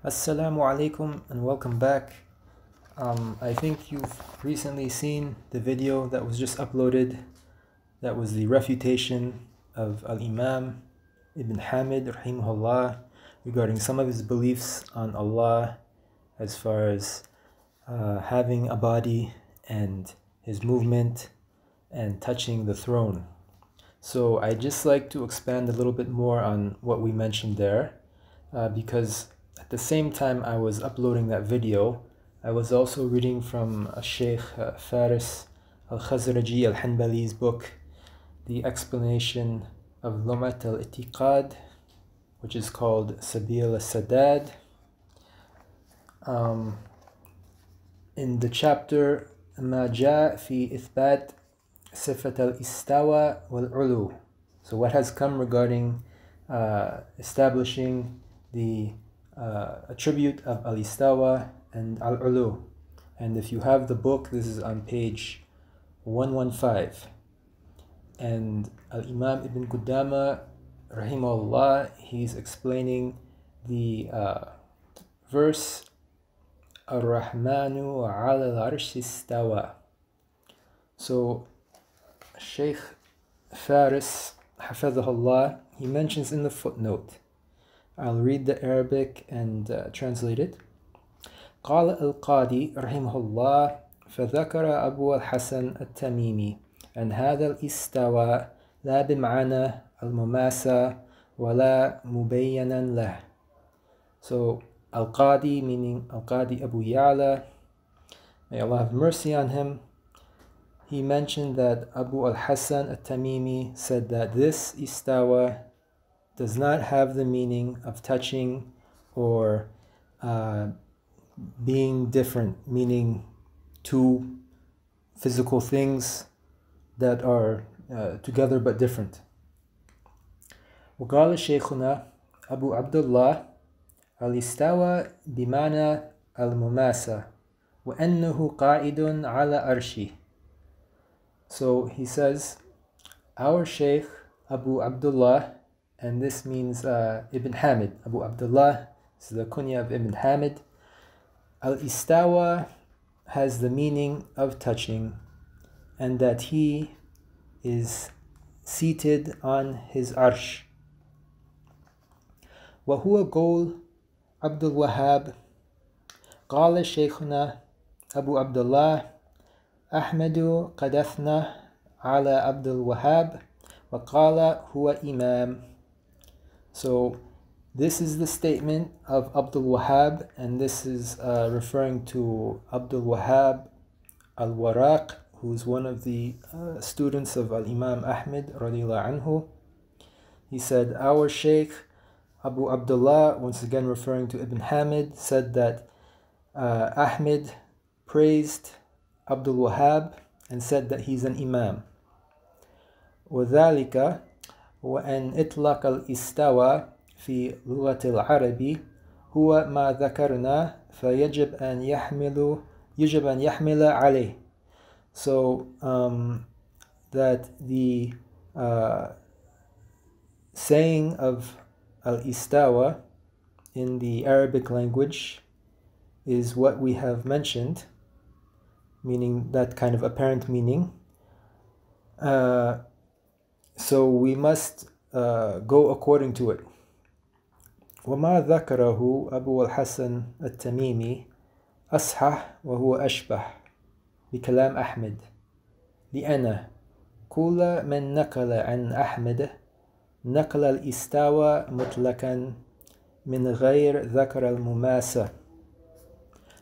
Assalamu alaikum and welcome back. I think you've recently seen the video that was just uploaded. That was the refutation of Al-Imam Ibn Hamid rahimahullah regarding some of his beliefs on Allah as far as having a body and his movement and touching the throne. So I'd just like to expand a little bit more on what we mentioned there because at the same time I was uploading that video, I was also reading from Sheikh Faris al-Khazraji al-Hanbali's book, the explanation of Luma'at al-Itiqad, which is called Sabeel, a-Sadaad. In the chapter ما جاء في إثبات صفة الاستواء والعلو. So what has come regarding establishing the attribute of al-istawa and al-ulu. And if you have the book, this is on page 115. And al-Imam Ibn Qudama rahimahullah, he's explaining the verse Ar-Rahmanu ala al-Arshi istawa. So Sheikh Faris hafidhahullah, he mentions in the footnote, I'll read the Arabic and translate it. قال al-Qadhi رحمه الله فذكر أبو الحسن التميمي أن هذا الاستواء لا بمعنى المماسة ولا مبينا له. So al-Qadhi, meaning al-Qadhi Abu Ya'la, may Allah have mercy on him, he mentioned that Abu al-Hasan al-Tamimi said that this istawa does not have the meaning of touching or being different, meaning two physical things that are together but different. وقال شيخنا أبو عبد الله الاستوى بمعنى المماسة وأنه قاعد على عرشه. So he says, our Sheikh Abu Abdullah, and this means Ibn Hamid, Abu Abdullah is the kunya of Ibn Hamid. Al-Istawa has the meaning of touching, and that he is seated on his arsh. وهو قول عبد الوهاب قال شيخنا أبو عبد الله أحمد قد أثنى على عبد الوهاب وقال هو إمام. So this is the statement of Abdul Wahhab, and this is referring to Abdul Wahhab al-Waraq, who's one of the students of Al-Imam Ahmed radiyallahu anhu. He said, our Sheikh Abu Abdullah, once again referring to Ibn Hamid, said that Ahmed praised Abdul Wahhab and said that he's an Imam. وذلك وأن إطلاق الاستوى في لغة العرب هو ما ذكرنا فيجب أن يحمل عليه. So that the saying of al-istawa in the Arabic language is what we have mentioned, meaning that kind of apparent meaning. So we must go according to it. وما ذكره أبو الحسن التميمي أصحح وهو أشبه بكلام أحمد لأن كل من نقل عن أحمد نقل الاستوى مطلقا من غير ذكر المماسة.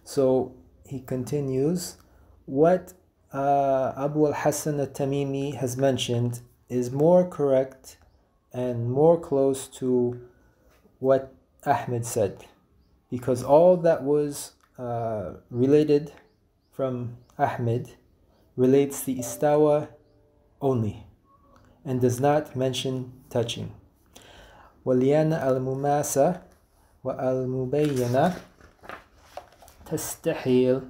So he continues, what Abu al-Hasan al-Tamimi has mentioned is more correct and more close to what Ahmed said, because all that was related from Ahmed relates the istawa only and does not mention touching. وَلِيَانَ الْمُمَاسَةَ وَالْمُبَيَّنَةَ تستحيل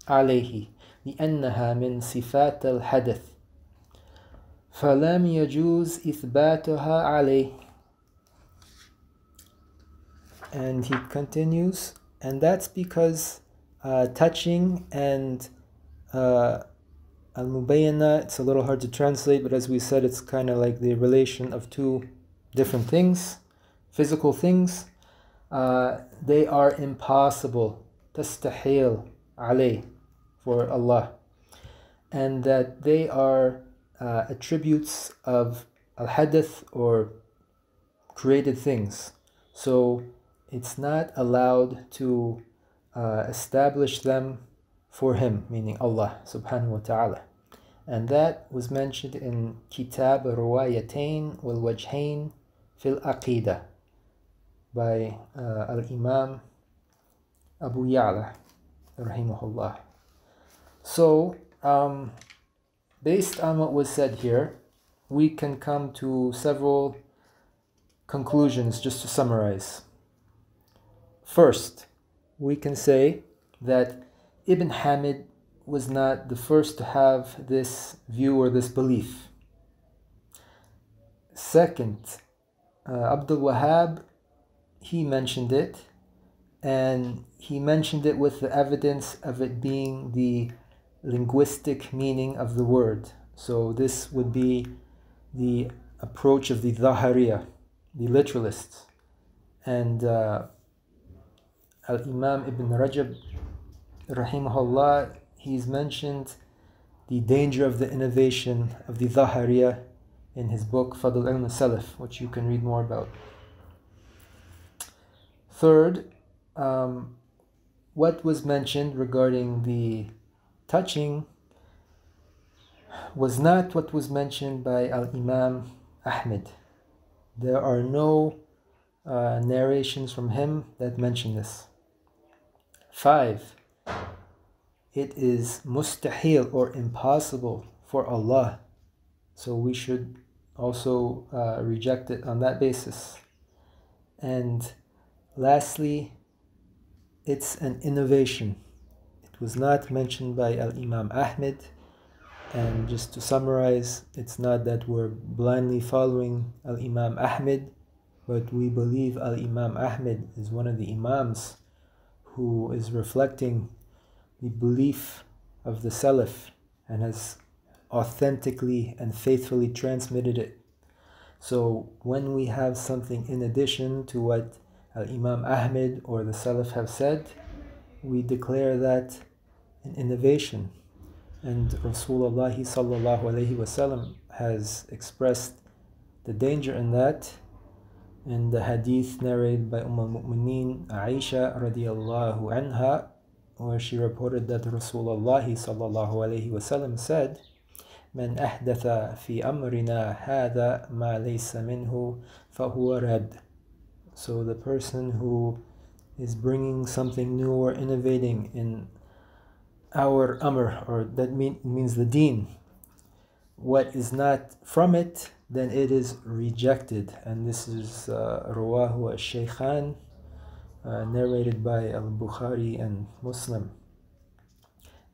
عليه لأنها من صفات الحدث فلم يجوز إثباتها عليه. And he continues, and that's because touching and al-Mubayyana, it's a little hard to translate, but as we said, it's kind of like the relation of two different things, physical things. They are impossible, tastahil alay, for Allah, and that they are attributes of al-hadith, or created things. So it's not allowed to establish them for him, meaning Allah subhanahu wa ta'ala. And that was mentioned in Kitab Ruwayatain wal Wajhain fil Aqidah by al-Imam Abu Ya'la rahimahullah. So based on what was said here, we can come to several conclusions just to summarize. First, we can say that Ibn Hamid was not the first to have this view or this belief. Second, Abdul Wahhab, he mentioned it, and he mentioned it with the evidence of it being the linguistic meaning of the word. So this would be the approach of the Dhahariya, the literalists. And Al-Imam Ibn Rajab rahimahullah, he's mentioned the danger of the innovation of the Dhahariya in his book Fadl Ilm al-Salaf, which you can read more about. Third, what was mentioned regarding the touching was not what was mentioned by Al-Imam Ahmed. There are no narrations from him that mention this. 5, it is mustahil or impossible for Allah, so we should also reject it on that basis. And lastly, it's an innovation. It was not mentioned by Al-Imam Ahmed. And just to summarize, it's not that we're blindly following Al-Imam Ahmed, but we believe Al-Imam Ahmed is one of the Imams who is reflecting the belief of the Salaf and has authentically and faithfully transmitted it. So when we have something in addition to what Al-Imam Ahmed or the Salaf have said, we declare that an innovation. And Rasulullah sallallahu alayhi wasallam has expressed the danger in that in the hadith narrated by al-Mu'mineen Aisha radiyallahu anha, where she reported that Rasulullah sallallahu alayhi wasallam said, "Man ahdatha fi amrina hadha ma laysa minhu fahuwa rad." So the person who is bringing something new or innovating in our amr, or that means the deen, what is not from it, then it is rejected. And this is Rawahu al-Shaykhan, narrated by al-Bukhari and Muslim.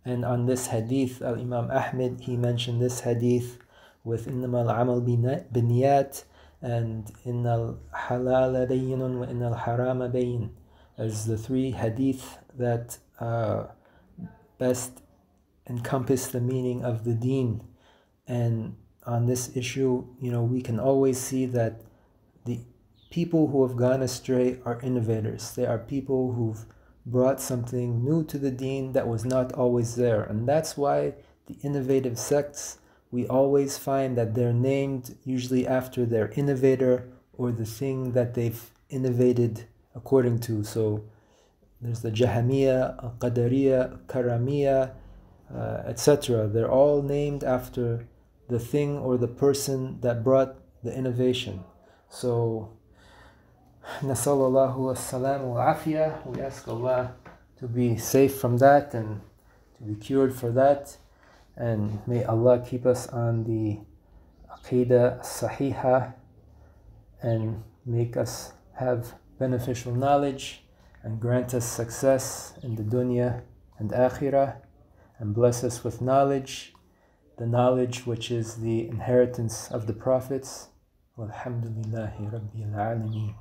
And on this hadith, al-Imam Ahmed, he mentioned this hadith with إِنَّمَا الْعَمَلْ بِنِيَّاتٍ and إِنَّ الْحَلَالَ بَيِّنٌ وَإِنَّ الْحَرَامَ بَيِّنٌ as the three hadith that best encompass the meaning of the deen. And on this issue, we can always see that the people who have gone astray are innovators. They are people who've brought something new to the deen that was not always there. And that's why the innovative sects, we always find that they're named usually after their innovator or the thing that they've innovated according to. So there's the Jahamiya, al-Qadariya, Karamiya, etc. They're all named after the thing or the person that brought the innovation. So Nasallallahu as-salamu wal-afiyah. We ask Allah to be safe from that and to be cured for that. And may Allah keep us on the Aqidah Sahiha and make us have beneficial knowledge and grant us success in the dunya and akhirah, and bless us with knowledge, the knowledge which is the inheritance of the prophets. Walhamdulillahi Rabbil Alameen.